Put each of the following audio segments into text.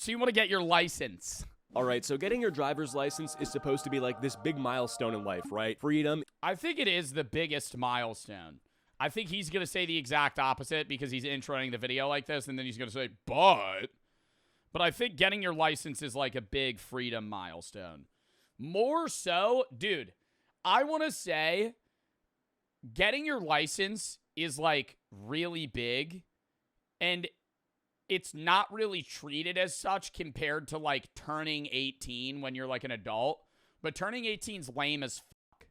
So you want to get your license. All right, so getting your driver's license is supposed to be like this big milestone in life, right? Freedom. I think it is the biggest milestone. I think he's going to say the exact opposite because he's introing the video like this, and then he's going to say, But I think getting your license is like a big freedom milestone. More so, dude, I want to say getting your license is like really big, and it's not really treated as such compared to like turning 18 when you're like an adult. But turning 18's lame as fuck.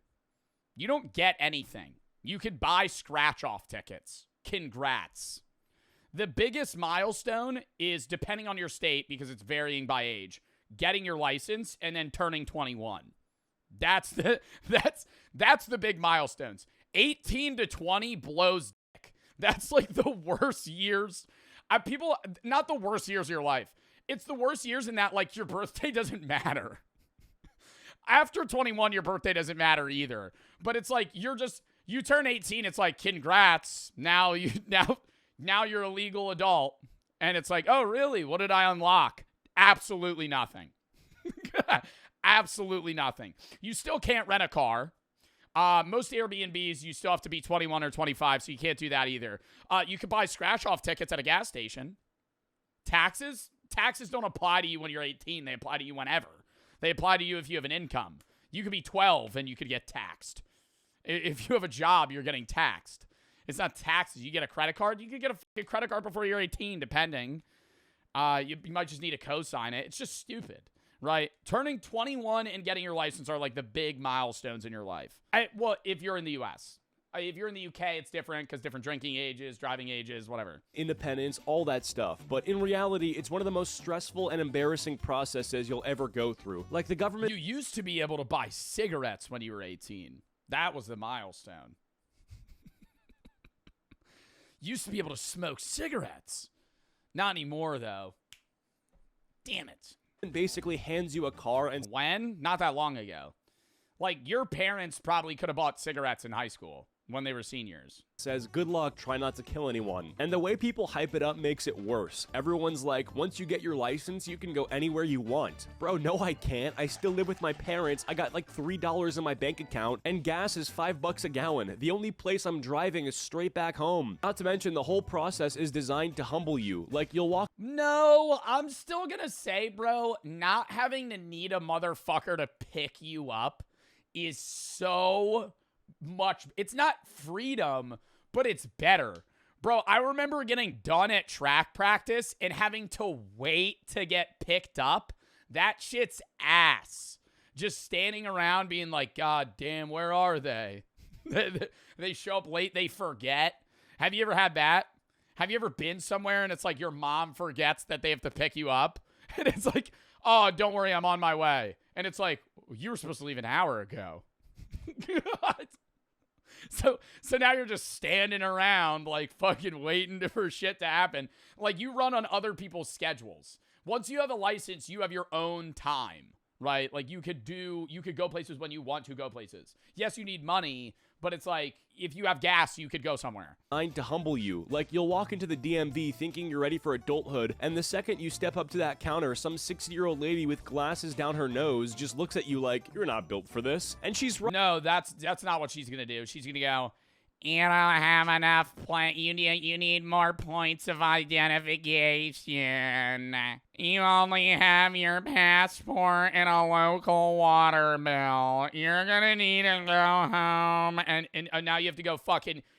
You don't get anything. You could buy scratch-off tickets. Congrats. The biggest milestone is, depending on your state, because it's varying by age, getting your license and then turning 21. That's the big milestones. 18 to 20 blows dick. That's like the worst years. Not the worst years of your life. It's the worst years in that, like, your birthday doesn't matter. After 21, your birthday doesn't matter either. But it's like, you turn 18, it's like, congrats. Now you're a legal adult. And it's like, oh, really? What did I unlock? Absolutely nothing. Absolutely nothing. You still can't rent a car. Most Airbnbs, you still have to be 21 or 25, so you can't do that either. You could buy scratch-off tickets at a gas station. Taxes don't apply to you when you're 18. They apply to you whenever. They apply to you if you have an income. You could be 12 and you could get taxed. If you have a job, you're getting taxed. It's not taxes. You get a credit card. You could get a credit card before you're 18, depending. You might just need to co-sign it. It's just stupid. Right? Turning 21 and getting your license are like the big milestones in your life. Well, if you're in the U.S. If you're in the UK, it's different because different drinking ages, driving ages, whatever. Independence, all that stuff. But in reality, it's one of the most stressful and embarrassing processes you'll ever go through. Like the government... You used to be able to buy cigarettes when you were 18. That was the milestone. Used to be able to smoke cigarettes. Not anymore, though. Damn it. Basically hands you a car and... When? Not that long ago. Like, your parents probably could have bought cigarettes in high school when they were seniors. Says, good luck, try not to kill anyone. And the way people hype it up makes it worse. Everyone's like, once you get your license, you can go anywhere you want. Bro, no I can't. I still live with my parents. I got like $3 in my bank account, and gas is $5 a gallon. The only place I'm driving is straight back home. Not to mention, the whole process is designed to humble you. Like, you'll walk... No, I'm still gonna say, bro, not having to need a motherfucker to pick you up is so... much. It's not freedom, but it's better. Bro, I remember getting done at track practice and having to wait to get picked up. That shit's ass. Just standing around being like, God damn, where are they? They show up late, they forget. Have you ever had that? Have you ever been somewhere and it's like your mom forgets that they have to pick you up? And it's like, oh, don't worry, I'm on my way. And it's like, you were supposed to leave an hour ago. So now you're just standing around like fucking waiting for shit to happen. Like, you run on other people's schedules. Once you have a license, you have your own time, right? Like, you could go places when you want to go places. Yes, you need money, but it's like, if you have gas, you could go somewhere. Designed to humble you. Like, you'll walk into the DMV thinking you're ready for adulthood, and the second you step up to that counter, some 60-year-old lady with glasses down her nose just looks at you like, you're not built for this. And she's right. No, that's not what she's gonna do. She's gonna go, you don't have enough you need more points of identification. You only have your passport and a local water bill. You're gonna need to go home. And now you have to go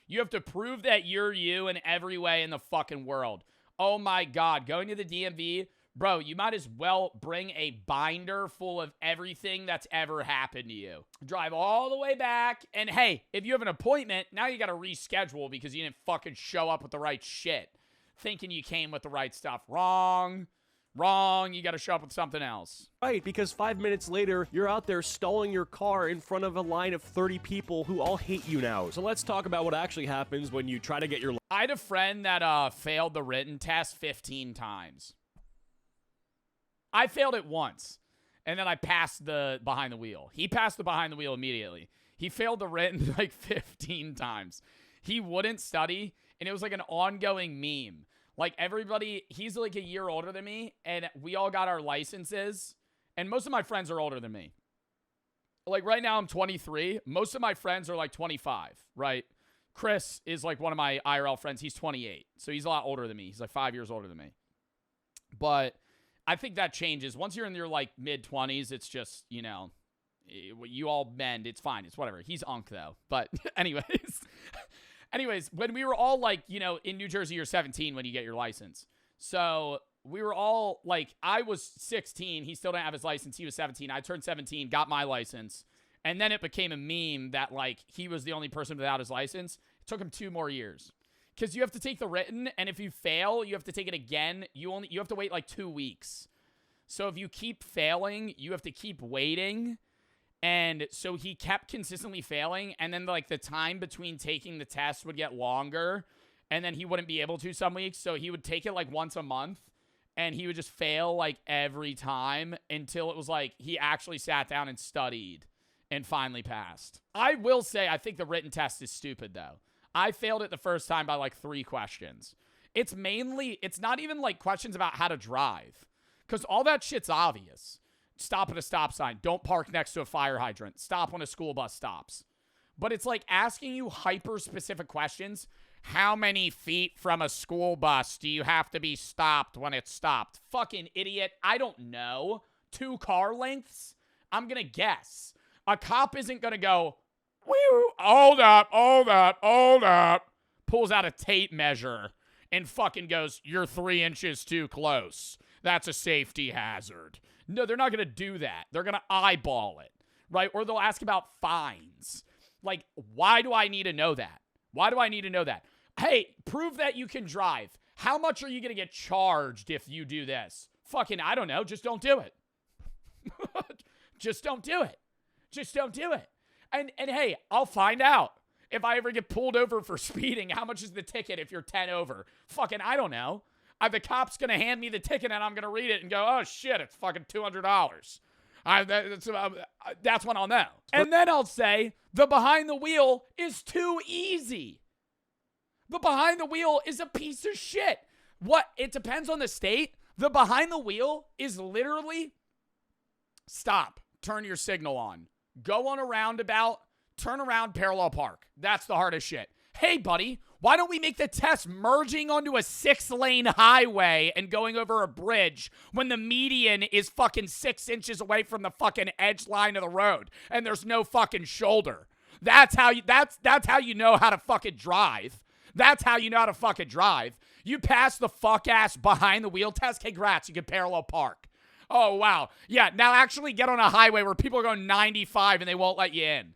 you have to prove that you're you in every way in the fucking world. Oh my God, going to the DMV, bro, you might as well bring a binder full of everything that's ever happened to you. Drive all the way back, and hey, if you have an appointment, now you gotta reschedule because you didn't fucking show up with the right shit. Thinking you came with the right stuff. Wrong. You gotta show up with something else. Right, because 5 minutes later, you're out there stalling your car in front of a line of 30 people who all hate you now. So let's talk about what actually happens when you try to get your... I had a friend that failed the written test 15 times. I failed it once, and then I passed the behind the wheel. He passed the behind the wheel immediately. He failed the written like 15 times. He wouldn't study, and it was like an ongoing meme. Like everybody, he's like a year older than me, and we all got our licenses, and most of my friends are older than me. Like right now I'm 23. Most of my friends are like 25, right? Chris is like one of my IRL friends. He's 28. So he's a lot older than me. He's like 5 years older than me. But I think that changes. Once you're in your like mid 20s, it's just, you know, you all bend. It's fine. It's whatever. He's unk though. But anyways, when we were all like, you know, in New Jersey, you're 17 when you get your license. So we were all like, I was 16. He still didn't have his license. He was 17. I turned 17, got my license. And then it became a meme that like he was the only person without his license. It took him 2 more years. Because you have to take the written, and if you fail, you have to take it again. You have to wait like 2 weeks. So if you keep failing, you have to keep waiting. And so he kept consistently failing, and then like the time between taking the test would get longer, and then he wouldn't be able to some weeks. So he would take it like once a month, and he would just fail like every time until it was like he actually sat down and studied and finally passed. I will say I think the written test is stupid though. I failed it the first time by like 3 questions. It's not even like questions about how to drive, because all that shit's obvious. Stop at a stop sign. Don't park next to a fire hydrant. Stop when a school bus stops. But it's like asking you hyper-specific questions. How many feet from a school bus do you have to be stopped when it's stopped? Fucking idiot. I don't know. 2 car lengths? I'm going to guess. A cop isn't going to go, hold up. Pulls out a tape measure and fucking goes, you're 3 inches too close. That's a safety hazard. No, they're not going to do that. They're going to eyeball it, right? Or they'll ask about fines. Like, why do I need to know that? Why do I need to know that? Hey, prove that you can drive. How much are you going to get charged if you do this? Fucking, I don't know. Just don't do it. Just don't do it. Just don't do it. And hey, I'll find out. If I ever get pulled over for speeding, how much is the ticket if you're 10 over? Fucking, I don't know. The cop's going to hand me the ticket and I'm going to read it and go, oh shit, it's fucking $200. That's when I'll know. And then I'll say, the behind the wheel is too easy. The behind the wheel is a piece of shit. What? It depends on the state. The behind the wheel is literally stop, turn your signal on, go on a roundabout, turn around, parallel park. That's the hardest shit. Hey, buddy, why don't we make the test merging onto a 6-lane highway and going over a bridge when the median is fucking 6 inches away from the fucking edge line of the road and there's no fucking shoulder? That's how you know how to fucking drive. That's how you know how to fucking drive. You pass the fuck ass behind the wheel test. Congrats, you can parallel park. Oh, wow. Yeah, now actually get on a highway where people are going 95 and they won't let you in.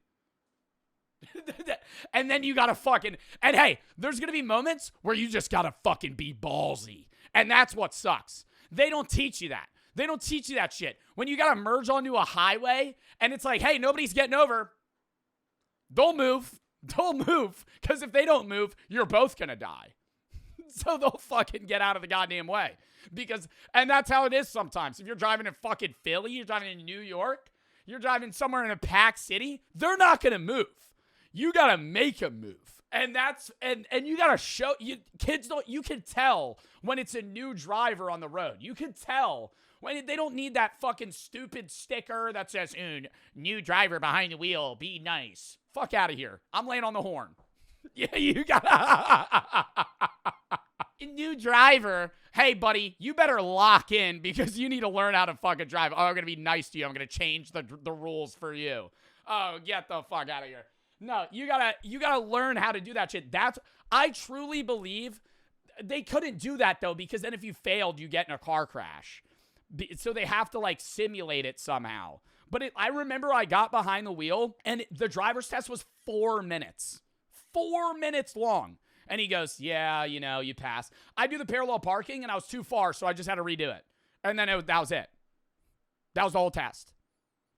And then you gotta fucking, and hey, there's gonna be moments where you just gotta fucking be ballsy. And that's what sucks. They don't teach you that. They don't teach you that shit. When you gotta merge onto a highway and it's like, hey, nobody's getting over, they'll move. They'll move. Because if they don't move, you're both gonna die. So they'll fucking get out of the goddamn way. And that's how it is sometimes. If you're driving in fucking Philly, you're driving in New York, you're driving somewhere in a packed city, they're not gonna move. You gotta make a move. And you gotta show, you can tell when it's a new driver on the road. You can tell when they don't need that fucking stupid sticker that says, new driver behind the wheel, be nice. Fuck out of here. I'm laying on the horn. Yeah, you gotta, new driver. Hey, buddy, you better lock in because you need to learn how to fucking drive. Oh, I'm gonna be nice to you. I'm gonna change the rules for you. Oh, get the fuck out of here. No, you gotta learn how to do that shit. I truly believe they couldn't do that though, because then if you failed, you get in a car crash. So they have to like simulate it somehow. But I remember I got behind the wheel and the driver's test was 4 minutes. 4 minutes long. And he goes, yeah, you pass. I do the parallel parking and I was too far, so I just had to redo it. And then that was it. That was the whole test.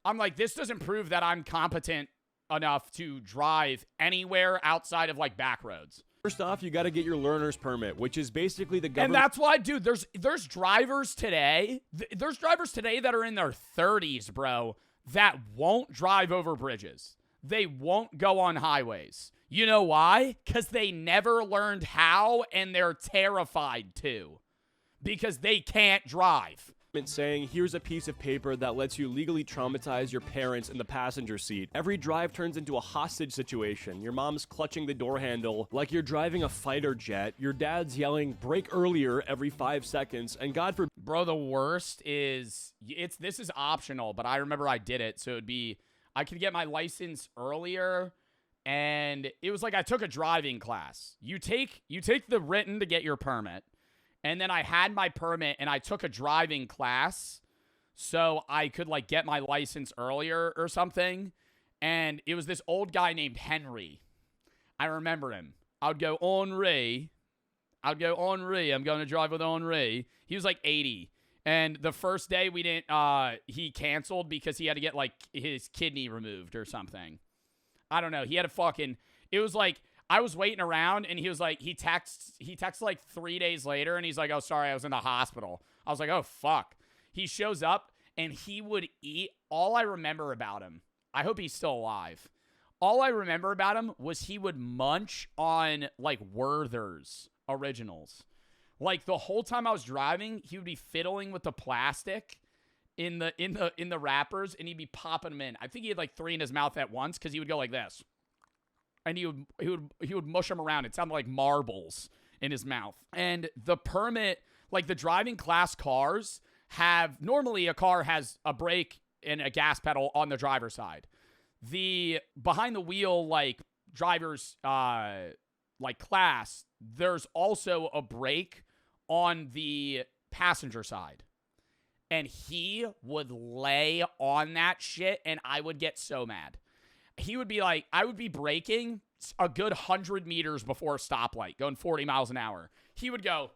I'm like, this doesn't prove that I'm competent enough to drive anywhere outside of like back roads. First off, you got to get your learner's permit, which is basically the government. And that's why, dude, there's drivers today. There's drivers today that are in their 30s, bro, that won't drive over bridges. They won't go on highways. You know why? Because they never learned how, and they're terrified to. Because they can't drive. Saying, here's a piece of paper that lets you legally traumatize your parents in the passenger seat. Every drive turns into a hostage situation. Your mom's clutching the door handle like you're driving a fighter jet. Your dad's yelling, brake earlier every 5 seconds. And God forbid. Bro, the worst is, this is optional, but I remember I did it. So it'd be, I could get my license earlier, and it was like I took a driving class. You take the written to get your permit. And then I had my permit and I took a driving class so I could like get my license earlier or something. And it was this old guy named Henry. I remember him. I'd go, Henri. I'm going to drive with Henri. He was like 80. And the first day we didn't, he canceled because he had to get like his kidney removed or something. I don't know. He had a fucking, it was like, I was waiting around, and he was like, he texts like 3 days later, and he's like, oh, sorry, I was in the hospital. I was like, oh, fuck. He shows up, and he would eat. All I remember about him, I hope he's still alive. All I remember about him was he would munch on, like, Werther's originals. Like, the whole time I was driving, he would be fiddling with the plastic in the wrappers, and he'd be popping them in. I think he had, like, 3 in his mouth at once, because he would go like this. And he would mush them around. It sounded like marbles in his mouth. And the permit, like the driving class cars have, normally a car has a brake and a gas pedal on the driver's side. The behind the wheel, like driver's, like class, there's also a brake on the passenger side. And he would lay on that shit, and I would get so mad. He would be like, I would be braking a good 100 meters before a stoplight, going 40 miles an hour. He would go,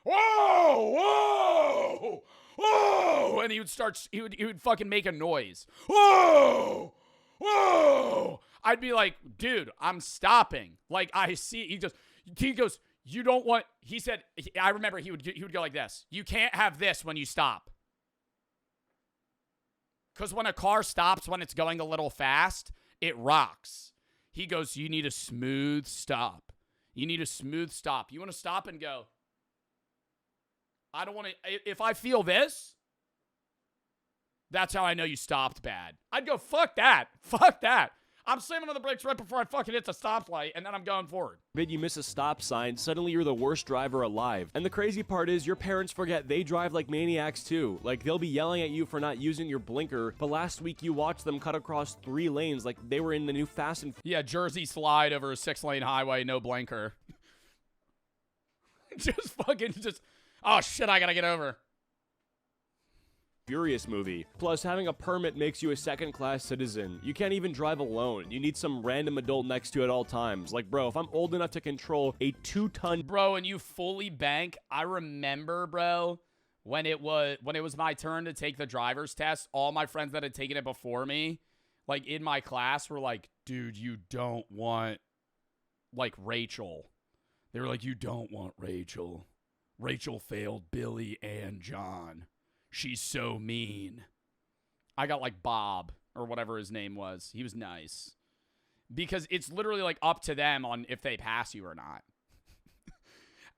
whoa, whoa, whoa, and he would fucking make a noise. Whoa, whoa. I'd be like, dude, I'm stopping. Like, I see, he goes, you don't want, he said, I remember he would go like this. You can't have this when you stop. Because when a car stops when it's going a little fast, it rocks. He goes, you need a smooth stop. You need a smooth stop. You want to stop and go, I don't want to, if I feel this, that's how I know you stopped bad. I'd go, fuck that. Fuck that. I'm slamming on the brakes right before I fucking hit the stoplight, and then I'm going forward. You miss a stop sign, suddenly you're the worst driver alive. And the crazy part is your parents forget they drive like maniacs too. Like, they'll be yelling at you for not using your blinker, but last week you watched them cut across 3 lanes like they were in the new Fast and... Yeah, Jersey slide over a 6-lane highway, no blinker. Oh shit, I gotta get over. Furious movie. Plus, having a permit makes you a second-class citizen. You can't even drive alone. You need some random adult next to you at all times. Like, bro, if I'm old enough to control a 2-ton... Bro, and you fully bank. I remember, bro, when it was my turn to take the driver's test, all my friends that had taken it before me, like, in my class, were like, dude, you don't want, like, Rachel. They were like, you don't want Rachel. Rachel failed Billy and John. She's so mean. I got like Bob or whatever his name was. He was nice. Because it's literally like up to them on if they pass you or not.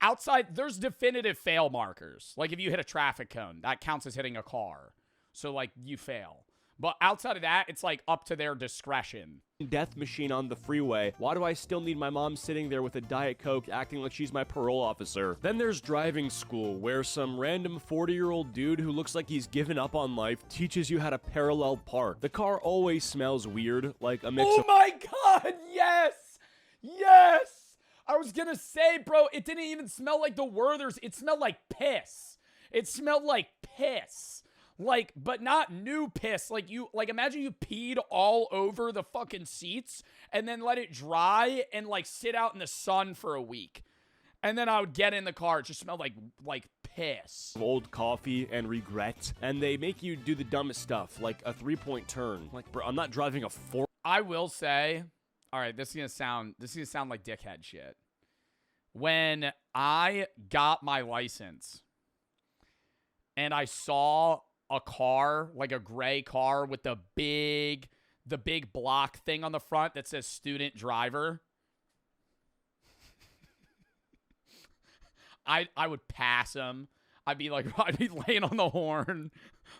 Outside, there's definitive fail markers. Like if you hit a traffic cone, that counts as hitting a car. So like you fail. But outside of that, it's like up to their discretion. Death machine on the freeway. Why do I still need my mom sitting there with a Diet Coke acting like she's my parole officer? Then there's driving school, where some random 40-year-old dude who looks like he's given up on life teaches you how to parallel park. The car always smells weird, like a mix of... Oh my god, yes! Yes! I was gonna say, bro, it didn't even smell like the Werther's. It smelled like piss. It smelled like piss. Like, but not new piss. Like, imagine you peed all over the fucking seats and then let it dry and, like, sit out in the sun for a week. And then I would get in the car. It just smelled like piss. Old coffee and regret. And they make you do the dumbest stuff, like a 3-point turn. Like, bro, I'm not driving a 4... I will say, all right, this is gonna sound like dickhead shit. When I got my license and I saw a car, like a gray car with the big block thing on the front that says student driver. I would pass him. I'd be like, I'd be laying on the horn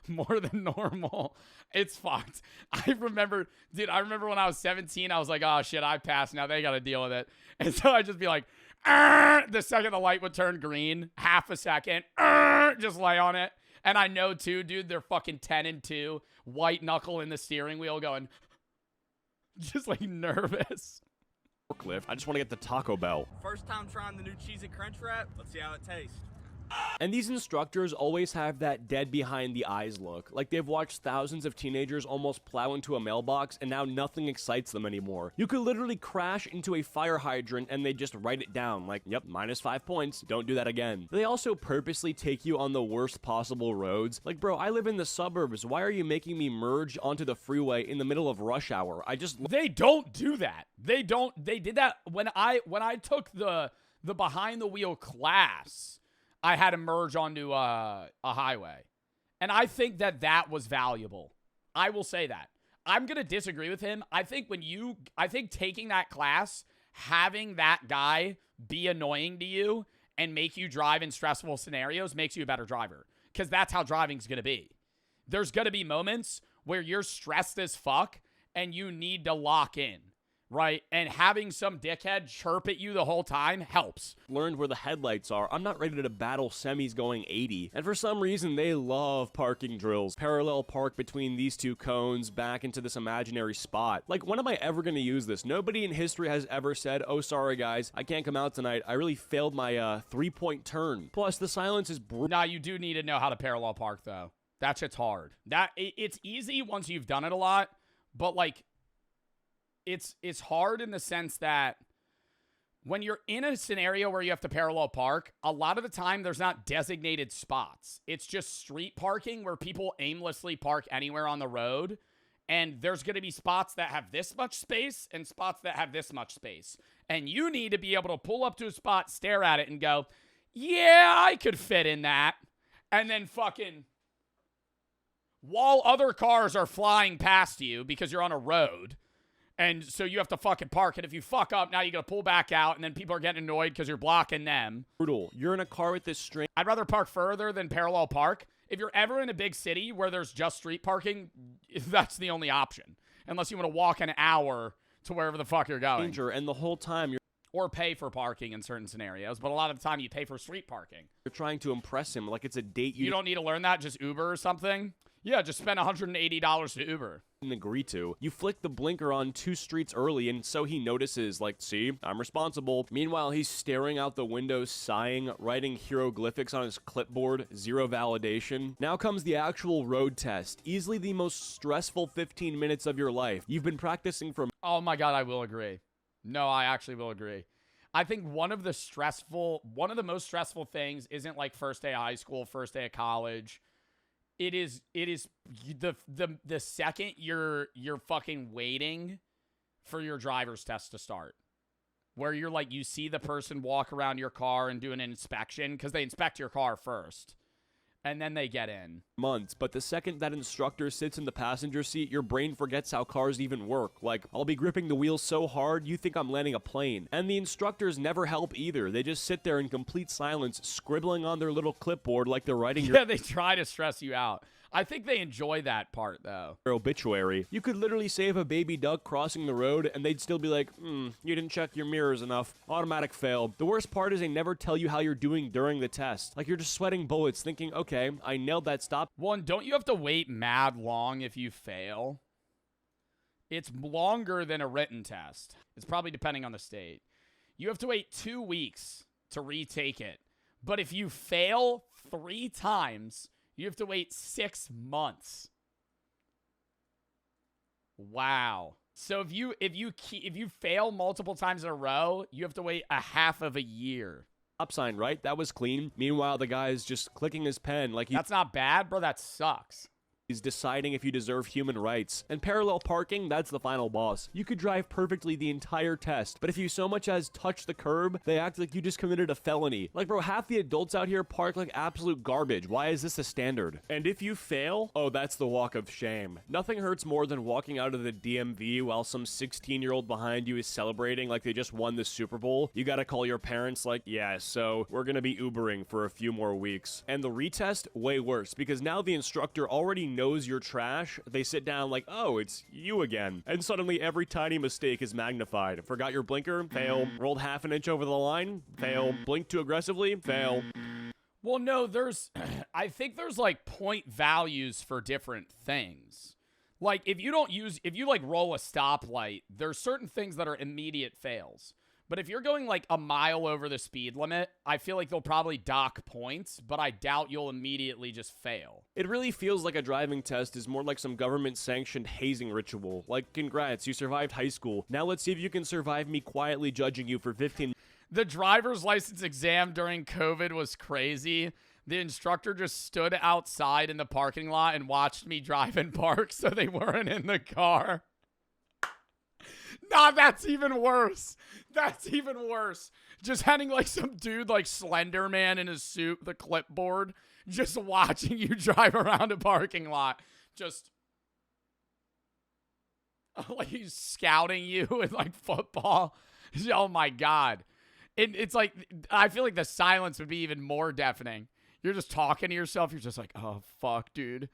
more than normal. It's fucked. I remember when I was 17, I was like, oh shit, I passed. Now they got to deal with it. And so I'd just be like, the second the light would turn green, half a second, just lay on it. And I know too, dude, they're fucking 10-2, white knuckle in the steering wheel going, just like nervous. Forklift. I just want to get the Taco Bell. First time trying the new cheesy crunch wrap. Let's see how it tastes. And these instructors always have that dead behind the eyes look, like they've watched thousands of teenagers almost plow into a mailbox and now nothing excites them anymore. You could literally crash into a fire hydrant and they just write it down like, yep, -5 points, don't do that again. They also purposely take you on the worst possible roads. Like, bro, I live in the suburbs, why are you making me merge onto the freeway in the middle of rush hour? They don't do that. They did that when I took the behind the wheel class. I had to merge onto a highway. And I think that was valuable. I will say that. I'm going to disagree with him. I think taking that class, having that guy be annoying to you and make you drive in stressful scenarios makes you a better driver. Because that's how driving's going to be. There's going to be moments where you're stressed as fuck and you need to lock in. Right? And having some dickhead chirp at you the whole time helps. Learned where the headlights are. I'm not ready to battle semis going 80. And for some reason, they love parking drills. Parallel park between these two cones back into this imaginary spot. Like, when am I ever going to use this? Nobody in history has ever said, oh, sorry, guys, I can't come out tonight. I really failed my 3-point turn. Plus, the silence is brutal. Nah, you do need to know how to parallel park, though. That shit's hard. It's easy once you've done it a lot, but, like, it's hard in the sense that when you're in a scenario where you have to parallel park, a lot of the time there's not designated spots. It's just street parking where people aimlessly park anywhere on the road. And there's going to be spots that have this much space and spots that have this much space. And you need to be able to pull up to a spot, stare at it, and go, yeah, I could fit in that. And then fucking, while other cars are flying past you because you're on a road, and so you have to fucking park. And if you fuck up, now you got to pull back out. And then people are getting annoyed because you're blocking them. Brutal. You're in a car with this string. I'd rather park further than parallel park. If you're ever in a big city where there's just street parking, that's the only option. Unless you want to walk an hour to wherever the fuck you're going. And the whole time you're... Or pay for parking in certain scenarios. But a lot of the time you pay for street parking. You're trying to impress him like it's a date. You don't need to learn that. Just Uber or something. Yeah, just spend $180 to Uber. Agree to. You flick the blinker on 2 streets early, and so he notices, like, see, I'm responsible. Meanwhile, he's staring out the window, sighing, writing hieroglyphics on his clipboard, 0 validation. Now comes the actual road test, easily the most stressful 15 minutes of your life. You've been practicing for... Oh my God, I will agree. No, I actually will agree. I think one of the most stressful things isn't like first day of high school, first day of college. It is the second you're fucking waiting for your driver's test to start. Where you're like, you see the person walk around your car and do an inspection because they inspect your car first. And then they get in. Months, but the second that instructor sits in the passenger seat, your brain forgets how cars even work. Like, I'll be gripping the wheel so hard, you think I'm landing a plane. And the instructors never help either. They just sit there in complete silence, scribbling on their little clipboard like they're writing Yeah, they try to stress you out. I think they enjoy that part, though. Your obituary. You could literally save a baby duck crossing the road, and they'd still be like, you didn't check your mirrors enough. Automatic fail. The worst part is they never tell you how you're doing during the test. Like, you're just sweating bullets, thinking, okay, I nailed that stop. One, don't you have to wait mad long if you fail? It's longer than a written test. It's probably depending on the state. You have to wait 2 weeks to retake it. But if you fail 3 times... you have to wait 6 months. Wow. So if you fail multiple times in a row, you have to wait a half of a year. Stop sign, right? That was clean. Meanwhile, the guy's just clicking his pen like That's not bad, bro. That sucks. is deciding if you deserve human rights. And parallel parking, that's the final boss. You could drive perfectly the entire test, but if you so much as touch the curb, they act like you just committed a felony. Like, bro, half the adults out here park like absolute garbage. Why is this a standard? And if you fail, oh, that's the walk of shame. Nothing hurts more than walking out of the DMV while some 16-year-old behind you is celebrating like they just won the Super Bowl. You gotta call your parents like, yeah, so we're gonna be Ubering for a few more weeks. And the retest, way worse, because now the instructor already knows you're trash. They sit down like, oh, it's you again. And suddenly every tiny mistake is magnified. Forgot your blinker? Fail. Rolled half an inch over the line? Fail. Blinked too aggressively? Fail. Well, no, there's, I think there's like point values for different things. Like if you like roll a stoplight, there's certain things that are immediate fails. But if you're going like a mile over the speed limit, I feel like they'll probably dock points, but I doubt you'll immediately just fail. It really feels like a driving test is more like some government-sanctioned hazing ritual. Like, congrats, you survived high school. Now let's see if you can survive me quietly judging you for 15 The driver's license exam during COVID was crazy. The instructor just stood outside in the parking lot and watched me drive and park so they weren't in the car. Nah, that's even worse. That's even worse. Just having like some dude like Slender Man in his suit, the clipboard, just watching you drive around a parking lot. Just like he's scouting you in like football. Oh my God. It's like, I feel like the silence would be even more deafening. You're just talking to yourself. You're just like, oh, fuck, dude.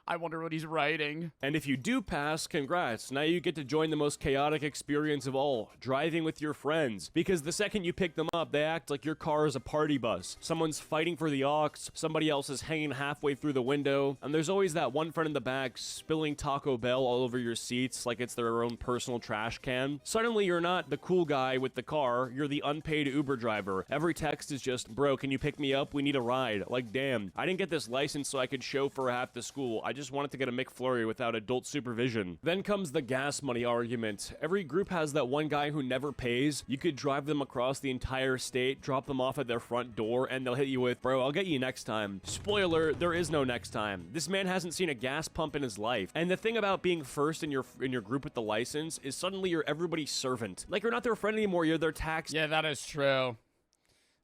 I wonder what he's writing. And if you do pass, congrats. Now you get to join the most chaotic experience of all, driving with your friends. Because the second you pick them up, they act like your car is a party bus. Someone's fighting for the aux, somebody else is hanging halfway through the window, and there's always that one friend in the back spilling Taco Bell all over your seats like it's their own personal trash can. Suddenly you're not the cool guy with the car, you're the unpaid Uber driver. Every text is just, bro, can you pick me up? We need a ride. Like, damn, I didn't get this license so I could chauffeur half the school. I just wanted to get a McFlurry without adult supervision. Then comes the gas money argument. Every group has that one guy who never pays. You could drive them across the entire state, drop them off at their front door, and they'll hit you with, bro, I'll get you next time. Spoiler, there is no next time. This man hasn't seen a gas pump in his life. And the thing about being first in your group with the license is suddenly you're everybody's servant. Like, you're not their friend anymore, you're their tax. Yeah, that is true.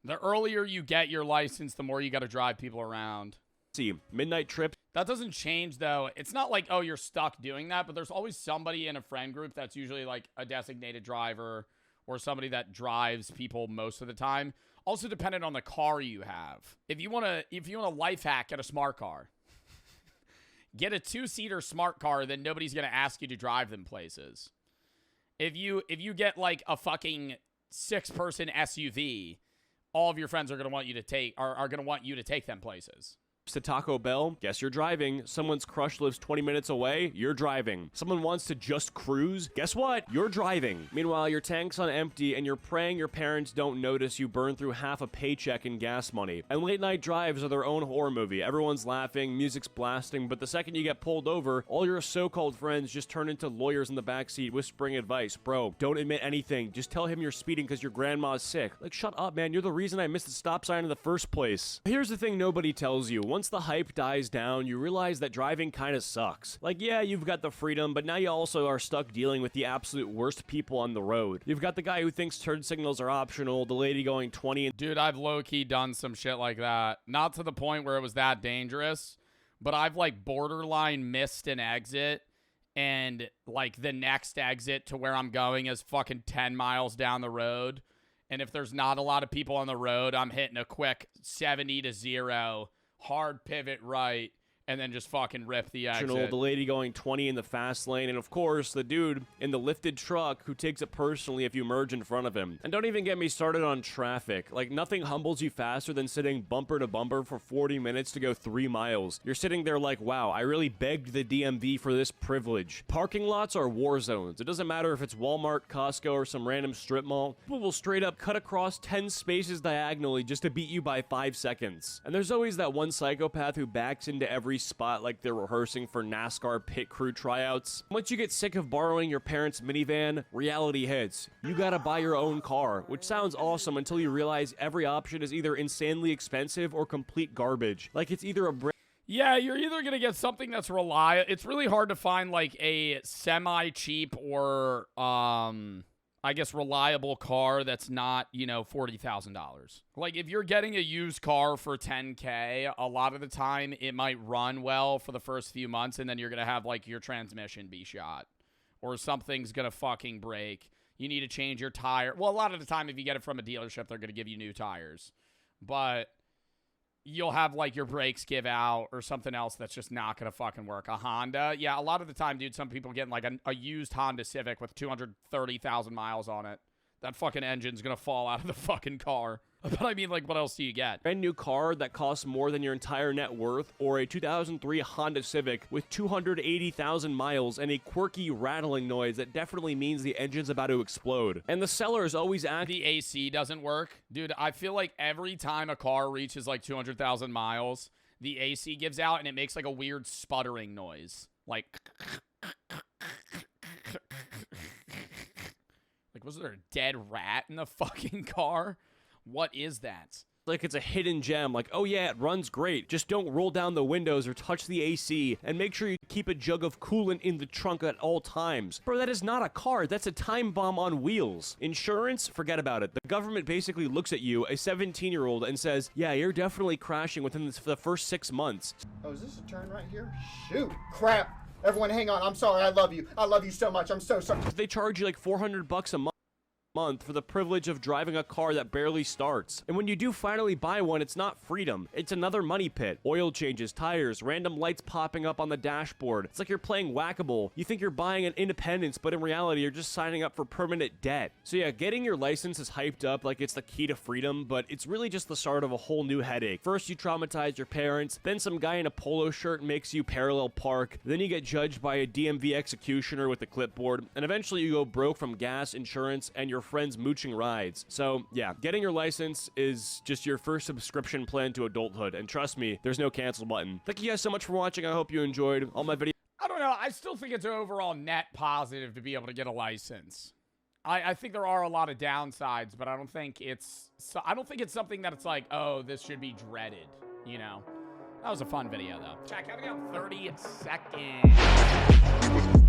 The earlier you get your license, the more you got to drive people around. See, midnight trip. That doesn't change, though. It's not like, oh, you're stuck doing that, but there's always somebody in a friend group that's usually like a designated driver or somebody that drives people most of the time. Also dependent on the car you have. If you want a life hack, get a smart car. Get a 2-seater smart car, then nobody's going to ask you to drive them places. If you get like a fucking 6-person SUV, all of your friends are going to want you to take them places. To Taco Bell, guess you're driving. Someone's crush lives 20 minutes away, you're driving. Someone wants to just cruise, guess what? You're driving. Meanwhile, your tank's on empty and you're praying your parents don't notice you burn through half a paycheck in gas money. And late night drives are their own horror movie. Everyone's laughing, music's blasting, but the second you get pulled over, all your so-called friends just turn into lawyers in the backseat whispering advice. Bro, don't admit anything. Just tell him you're speeding because your grandma's sick. Like, shut up, man. You're the reason I missed the stop sign in the first place. Here's the thing nobody tells you. Once the hype dies down, you realize that driving kind of sucks. Like, yeah, you've got the freedom, but now you also are stuck dealing with the absolute worst people on the road. You've got the guy who thinks turn signals are optional, the lady going 20 and dude, I've low-key done some shit like that. Not to the point where it was that dangerous, but I've like borderline missed an exit, and like the next exit to where I'm going is fucking 10 miles down the road. And if there's not a lot of people on the road, I'm hitting a quick 70-0 hard pivot right, and then just fucking rip the exit. The lady going 20 in the fast lane, and of course, the dude in the lifted truck who takes it personally if you merge in front of him. And don't even get me started on traffic. Like, nothing humbles you faster than sitting bumper to bumper for 40 minutes to go 3 miles. You're sitting there like, wow, I really begged the DMV for this privilege. Parking lots are war zones. It doesn't matter if it's Walmart, Costco, or some random strip mall. People will straight up cut across 10 spaces diagonally just to beat you by 5 seconds. And there's always that one psychopath who backs into every spot like they're rehearsing for NASCAR pit crew tryouts. Once you get sick of borrowing your parents' minivan, reality hits. You gotta buy your own car, which sounds awesome until you realize every option is either insanely expensive or complete garbage. Like, it's either a Yeah, you're either going to get something that's reliable. It's really hard to find like a semi-cheap or I guess reliable car that's not, you know, $40,000. Like if you're getting a used car for $10K, a lot of the time it might run well for the first few months and then you're going to have like your transmission be shot or something's going to fucking break. You need to change your tire. Well, a lot of the time if you get it from a dealership, they're going to give you new tires. But you'll have like your brakes give out or something else that's just not going to fucking work. A Honda. Yeah, a lot of the time, dude, some people getting like a used Honda Civic with 230,000 miles on it. That fucking engine's going to fall out of the fucking car. But I mean, like, what else do you get? Brand new car that costs more than your entire net worth, or a 2003 Honda Civic with 280,000 miles and a quirky rattling noise that definitely means the engine's about to explode. And the seller is always The AC doesn't work. Dude, I feel like every time a car reaches like 200,000 miles, the AC gives out and it makes like a weird sputtering noise. Like was there a dead rat in the fucking car? What is that? like it's a hidden gem, like, oh yeah, it runs great. Just don't roll down the windows or touch the AC, and make sure you keep a jug of coolant in the trunk at all times. Bro, that is not a car, that's a time bomb on wheels. Insurance? Forget about it. The government basically looks at you, a 17-year-old, and says, yeah, you're definitely crashing within the first 6 months. Oh, is this a turn right here? Shoot, crap. Everyone hang on, I'm sorry, I love you. I love you so much, I'm so sorry. They charge you like $400 a month for the privilege of driving a car that barely starts. And when you do finally buy one, it's not freedom. It's another money pit. Oil changes, tires, random lights popping up on the dashboard. It's like you're playing whack-a-mole. You think you're buying an independence, but in reality, you're just signing up for permanent debt. So yeah, getting your license is hyped up like it's the key to freedom, but it's really just the start of a whole new headache. First, you traumatize your parents, then some guy in a polo shirt makes you parallel park, then you get judged by a DMV executioner with a clipboard, and eventually you go broke from gas, insurance, and your friends mooching rides. So yeah, getting your license is just your first subscription plan to adulthood, and trust me, there's no cancel button. Thank you guys so much for watching. I hope you enjoyed all my videos. I don't know. I still think it's an overall net positive to be able to get a license. I think there are a lot of downsides, but I don't think it's something that it's like, oh, this should be dreaded, you know? That was a fun video, though. Check out 30 seconds.